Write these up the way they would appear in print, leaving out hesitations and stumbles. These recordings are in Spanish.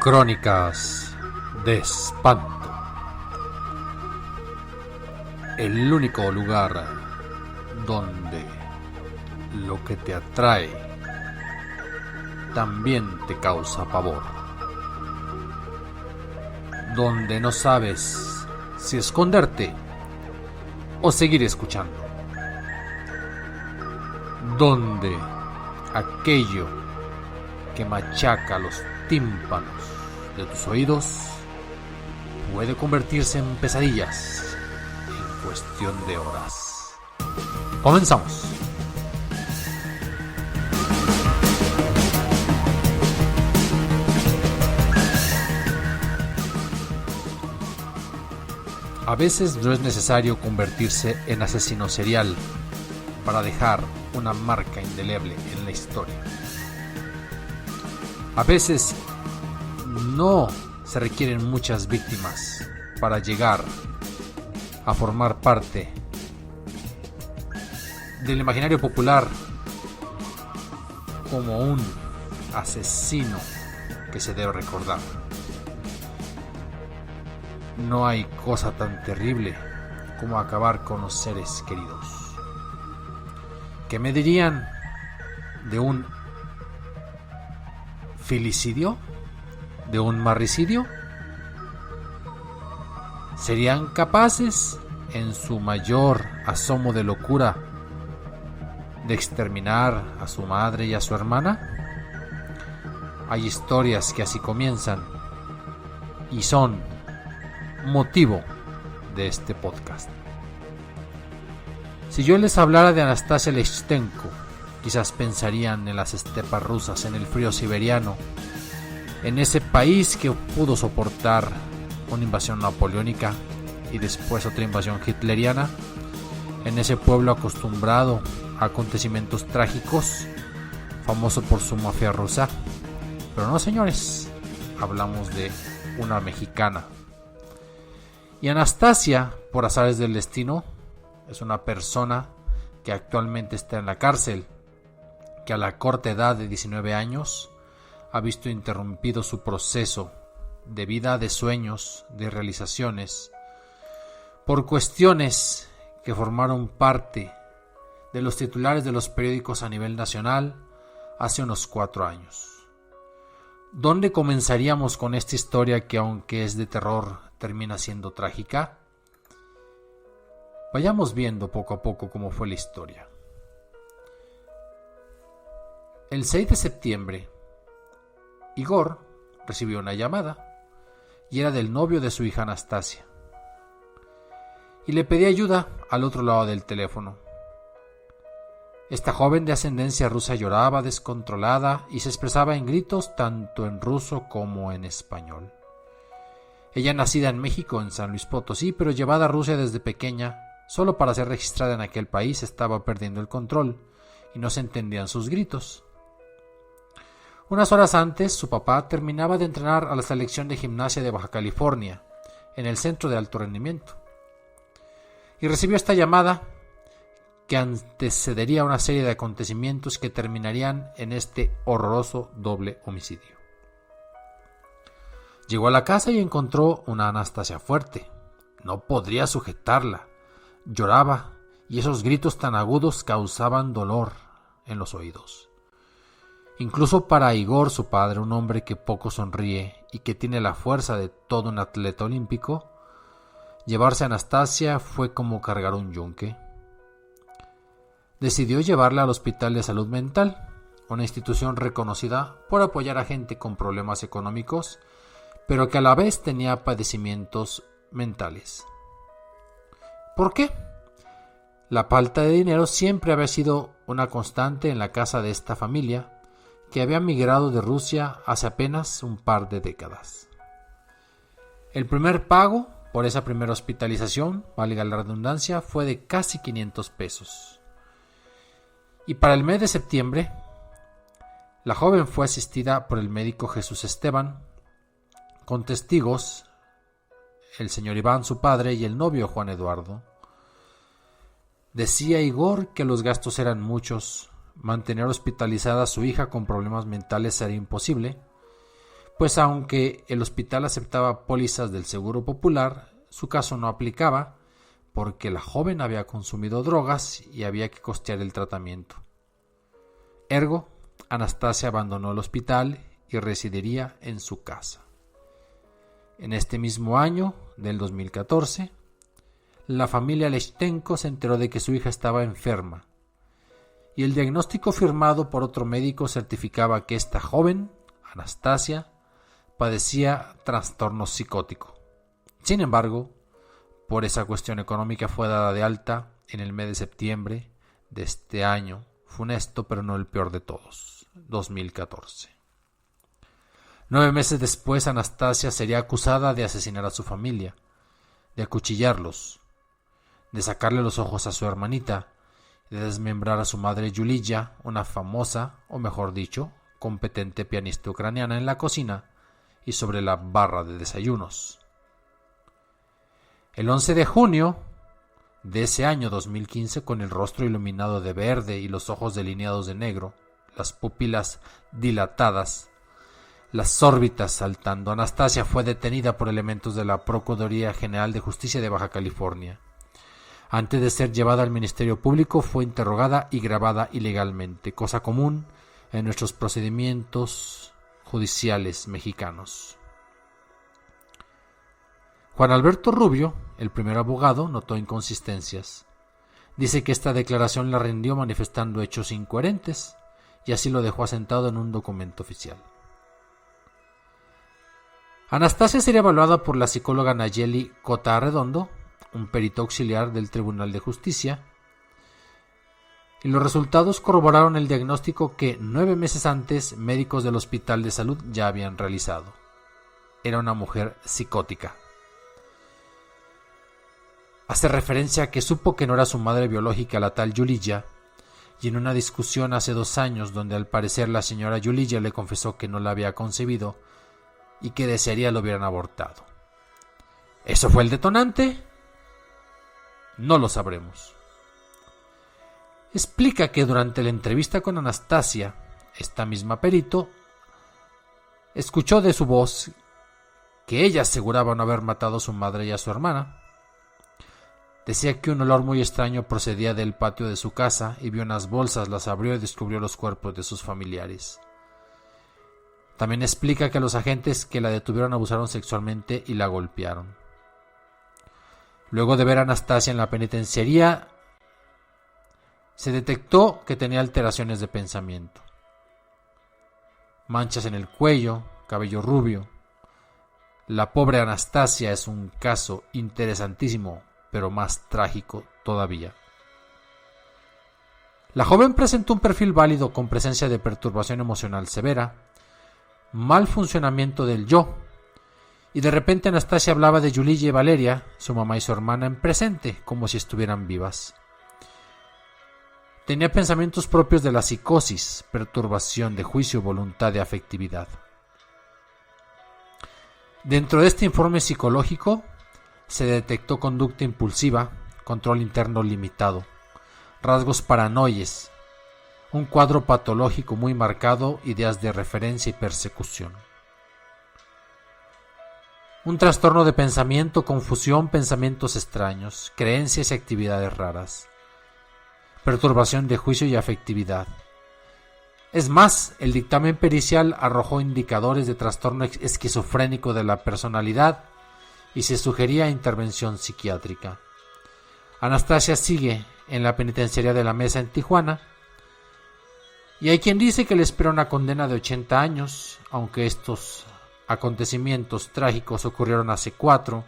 Crónicas de espanto. El único lugar donde lo que te atrae también te causa pavor. Donde no sabes si esconderte o seguir escuchando. Donde aquello que machaca los tímpanos de tus oídos puede convertirse en pesadillas en cuestión de horas. Comenzamos. A veces no es necesario convertirse en asesino serial para dejar una marca indeleble en la historia. A veces no se requieren muchas víctimas para llegar a formar parte del imaginario popular como un asesino que se debe recordar. No hay cosa tan terrible como acabar con los seres queridos. ¿Qué me dirían de un filicidio? ¿De un marricidio? ¿Serían capaces, en su mayor asomo de locura, de exterminar a su madre y a su hermana? Hay historias que así comienzan y son motivo de este podcast. Si yo les hablara de Anastasia Leshchenko, quizás pensarían en las estepas rusas, en el frío siberiano, en ese país que pudo soportar una invasión napoleónica y después otra invasión hitleriana, en ese pueblo acostumbrado a acontecimientos trágicos, famoso por su mafia rusa. Pero no, señores, hablamos de una mexicana. Y Anastasia, por azares del destino, es una persona que actualmente está en la cárcel, que a la corta edad de 19 años ha visto interrumpido su proceso de vida, de sueños, de realizaciones, por cuestiones que formaron parte de los titulares de los periódicos a nivel nacional hace unos 4 años. ¿Dónde comenzaríamos con esta historia que, aunque es de terror, termina siendo trágica? Vayamos viendo poco a poco cómo fue la historia. El 6 de septiembre, Igor recibió una llamada y era del novio de su hija Anastasia. Y le pedía ayuda al otro lado del teléfono. Esta joven de ascendencia rusa lloraba descontrolada y se expresaba en gritos tanto en ruso como en español. Ella, nacida en México, en San Luis Potosí, pero llevada a Rusia desde pequeña, solo para ser registrada en aquel país, estaba perdiendo el control y no se entendían sus gritos. Unas horas antes, su papá terminaba de entrenar a la selección de gimnasia de Baja California, en el centro de alto rendimiento, y recibió esta llamada que antecedería una serie de acontecimientos que terminarían en este horroroso doble homicidio. Llegó a la casa y encontró una Anastasia fuerte. No podría sujetarla. Lloraba y esos gritos tan agudos causaban dolor en los oídos. Incluso para Igor, su padre, un hombre que poco sonríe y que tiene la fuerza de todo un atleta olímpico, llevarse a Anastasia fue como cargar un yunque. Decidió llevarla al Hospital de Salud Mental, una institución reconocida por apoyar a gente con problemas económicos, pero que a la vez tenía padecimientos mentales. ¿Por qué? La falta de dinero siempre había sido una constante en la casa de esta familia, que había migrado de Rusia hace apenas un par de décadas. El primer pago por esa primera hospitalización, valga la redundancia, fue de casi 500 pesos. Y para el mes de septiembre, la joven fue asistida por el médico Jesús Esteban, con testigos, el señor Iván, su padre, y el novio Juan Eduardo. Decía Igor que los gastos eran muchos, mantener hospitalizada a su hija con problemas mentales era imposible, pues aunque el hospital aceptaba pólizas del Seguro Popular, su caso no aplicaba porque la joven había consumido drogas y había que costear el tratamiento. Ergo, Anastasia abandonó el hospital y residiría en su casa. En este mismo año, del 2014, la familia Leshchenko se enteró de que su hija estaba enferma y el diagnóstico firmado por otro médico certificaba que esta joven, Anastasia, padecía trastorno psicótico. Sin embargo, por esa cuestión económica fue dada de alta en el mes de septiembre de este año, funesto pero no el peor de todos, 2014. 9 meses después, Anastasia sería acusada de asesinar a su familia, de acuchillarlos, de sacarle los ojos a su hermanita, de desmembrar a su madre Yulia, una famosa, o mejor dicho, competente pianista ucraniana en la cocina y sobre la barra de desayunos. El 11 de junio de ese año 2015, con el rostro iluminado de verde y los ojos delineados de negro, las pupilas dilatadas, las órbitas saltando, Anastasia fue detenida por elementos de la Procuraduría General de Justicia de Baja California. Antes de ser llevada al Ministerio Público, fue interrogada y grabada ilegalmente, cosa común en nuestros procedimientos judiciales mexicanos. Juan Alberto Rubio, el primer abogado, notó inconsistencias. Dice que esta declaración la rindió manifestando hechos incoherentes y así lo dejó asentado en un documento oficial. Anastasia sería evaluada por la psicóloga Nayeli Cota Arredondo, un perito auxiliar del Tribunal de Justicia, y los resultados corroboraron el diagnóstico que 9 meses antes médicos del Hospital de Salud ya habían realizado. Era una mujer psicótica. Hace referencia a que supo que no era su madre biológica la tal Yulia, y en una discusión hace 2 años donde al parecer la señora Yulia le confesó que no la había concebido y que desearía lo hubieran abortado. ¿Eso fue el detonante? No lo sabremos. Explica que durante la entrevista con Anastasia, esta misma perito escuchó de su voz que ella aseguraba no haber matado a su madre y a su hermana. Decía que un olor muy extraño procedía del patio de su casa y vio unas bolsas, las abrió y descubrió los cuerpos de sus familiares. También explica que los agentes que la detuvieron abusaron sexualmente y la golpearon. Luego de ver a Anastasia en la penitenciaría, se detectó que tenía alteraciones de pensamiento. Manchas en el cuello, cabello rubio. La pobre Anastasia es un caso interesantísimo, pero más trágico todavía. La joven presentó un perfil válido con presencia de perturbación emocional severa, mal funcionamiento del yo, y de repente Anastasia hablaba de Yulia y Valeria, su mamá y su hermana, en presente, como si estuvieran vivas. Tenía pensamientos propios de la psicosis, perturbación de juicio, voluntad y afectividad. Dentro de este informe psicológico se detectó conducta impulsiva, control interno limitado, rasgos paranoides, un cuadro patológico muy marcado, ideas de referencia y persecución. Un trastorno de pensamiento, confusión, pensamientos extraños, creencias y actividades raras. Perturbación de juicio y afectividad. Es más, el dictamen pericial arrojó indicadores de trastorno esquizofrénico de la personalidad y se sugería intervención psiquiátrica. Anastasia sigue en la penitenciaría de la Mesa en Tijuana y hay quien dice que le espera una condena de 80 años, aunque estos acontecimientos trágicos ocurrieron hace 4.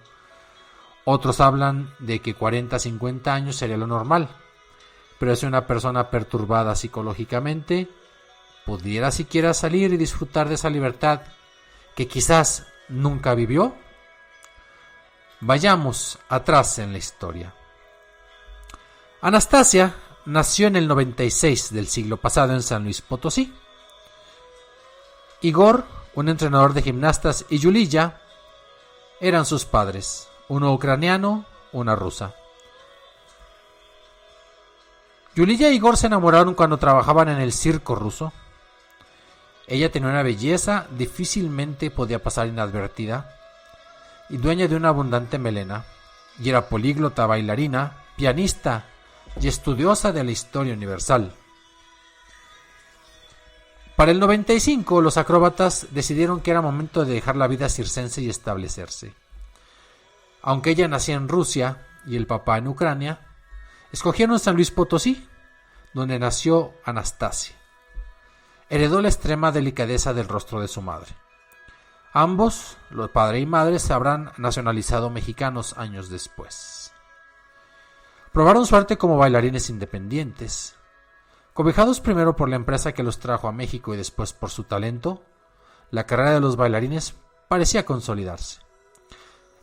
Otros hablan de que 40 a 50 años sería lo normal, pero si una persona perturbada psicológicamente pudiera siquiera salir y disfrutar de esa libertad que quizás nunca vivió. Vayamos atrás en la historia. Anastasia nació en el 96 del siglo pasado en San Luis Potosí. Igor, un entrenador de gimnastas, y Yulia eran sus padres, uno ucraniano, una rusa. Yulia y Igor se enamoraron cuando trabajaban en el circo ruso. Ella tenía una belleza difícilmente podía pasar inadvertida y dueña de una abundante melena, y era políglota, bailarina, pianista y estudiosa de la historia universal. Para el 95, los acróbatas decidieron que era momento de dejar la vida circense y establecerse. Aunque ella nacía en Rusia y el papá en Ucrania, escogieron San Luis Potosí, donde nació Anastasia. Heredó la extrema delicadeza del rostro de su madre. Ambos, los padre y madre, se habrán nacionalizado mexicanos años después. Probaron suerte como bailarines independientes. Cobijados primero por la empresa que los trajo a México y después por su talento, la carrera de los bailarines parecía consolidarse.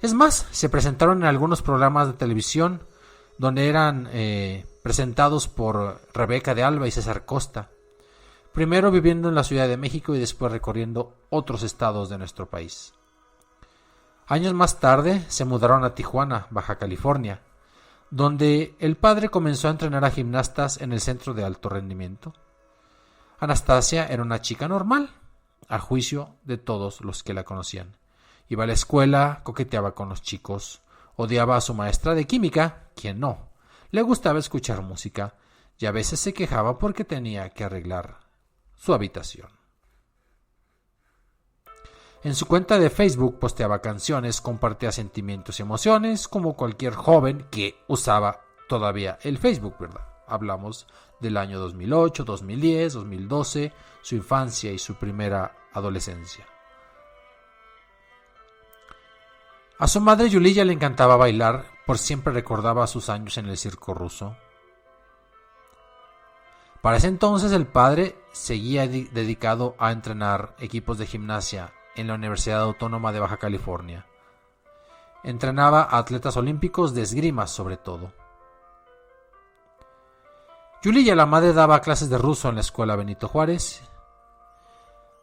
Es más, se presentaron en algunos programas de televisión donde eran presentados por Rebeca de Alba y César Costa, primero viviendo en la Ciudad de México y después recorriendo otros estados de nuestro país. Años más tarde se mudaron a Tijuana, Baja California, donde el padre comenzó a entrenar a gimnastas en el centro de alto rendimiento. Anastasia era una chica normal, a juicio de todos los que la conocían. Iba a la escuela, coqueteaba con los chicos, odiaba a su maestra de química, quien no, le gustaba escuchar música y a veces se quejaba porque tenía que arreglar su habitación. En su cuenta de Facebook posteaba canciones, compartía sentimientos y emociones como cualquier joven que usaba todavía el Facebook, ¿verdad? Hablamos del año 2008, 2010, 2012, su infancia y su primera adolescencia. A su madre Yuliya le encantaba bailar, por siempre recordaba sus años en el circo ruso. Para ese entonces el padre seguía dedicado a entrenar equipos de gimnasia en la Universidad Autónoma de Baja California. Entrenaba a atletas olímpicos de esgrima sobre todo. Yuliya, la madre, daba clases de ruso en la escuela Benito Juárez.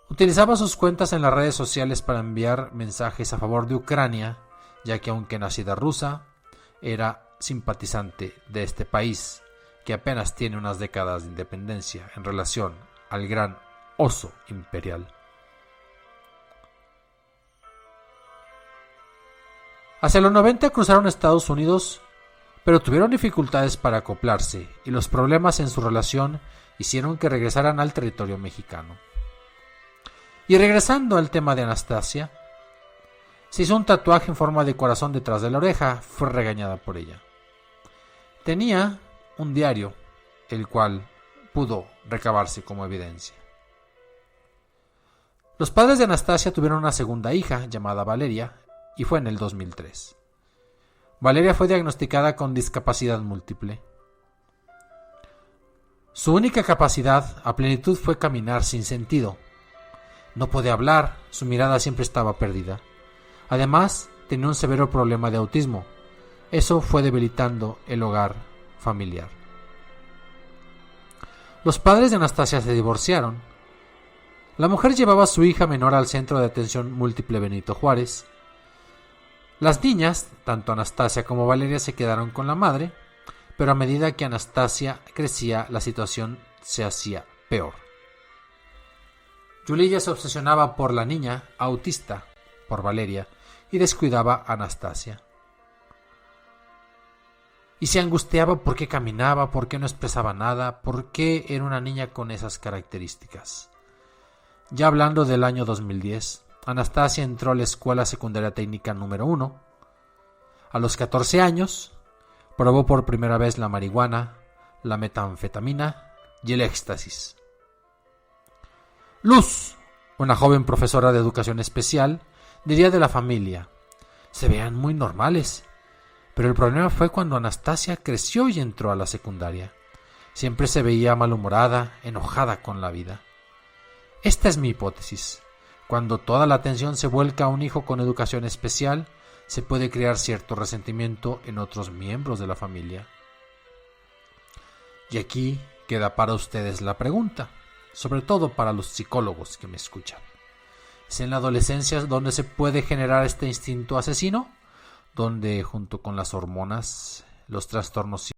Utilizaba sus cuentas en las redes sociales para enviar mensajes a favor de Ucrania, ya que aunque nacida rusa, era simpatizante de este país, que apenas tiene unas décadas de independencia en relación al gran oso imperial. Hacia los 90 cruzaron Estados Unidos, pero tuvieron dificultades para acoplarse y los problemas en su relación hicieron que regresaran al territorio mexicano. Y regresando al tema de Anastasia, se hizo un tatuaje en forma de corazón detrás de la oreja, fue regañada por ella. Tenía un diario, el cual pudo recabarse como evidencia. Los padres de Anastasia tuvieron una segunda hija llamada Valeria, y fue en el 2003. Valeria fue diagnosticada con discapacidad múltiple. Su única capacidad a plenitud fue caminar sin sentido. No podía hablar, su mirada siempre estaba perdida. Además, tenía un severo problema de autismo. Eso fue debilitando el hogar familiar. Los padres de Anastasia se divorciaron. La mujer llevaba a su hija menor al Centro de Atención Múltiple Benito Juárez. Las niñas, tanto Anastasia como Valeria, se quedaron con la madre, pero a medida que Anastasia crecía, la situación se hacía peor. Yuliya se obsesionaba por la niña autista, por Valeria, y descuidaba a Anastasia. Y se angustiaba por qué caminaba, por qué no expresaba nada, por qué era una niña con esas características. Ya hablando del año 2010, Anastasia entró a la Escuela Secundaria Técnica número 1. A los 14 años, probó por primera vez la marihuana, la metanfetamina y el éxtasis. Luz, una joven profesora de educación especial, diría de la familia: se veían muy normales, pero el problema fue cuando Anastasia creció y entró a la secundaria. Siempre se veía malhumorada, enojada con la vida. Esta es mi hipótesis. Cuando toda la atención se vuelca a un hijo con educación especial, se puede crear cierto resentimiento en otros miembros de la familia. Y aquí queda para ustedes la pregunta, sobre todo para los psicólogos que me escuchan. ¿Es en la adolescencia donde se puede generar este instinto asesino? Donde junto con las hormonas, los trastornos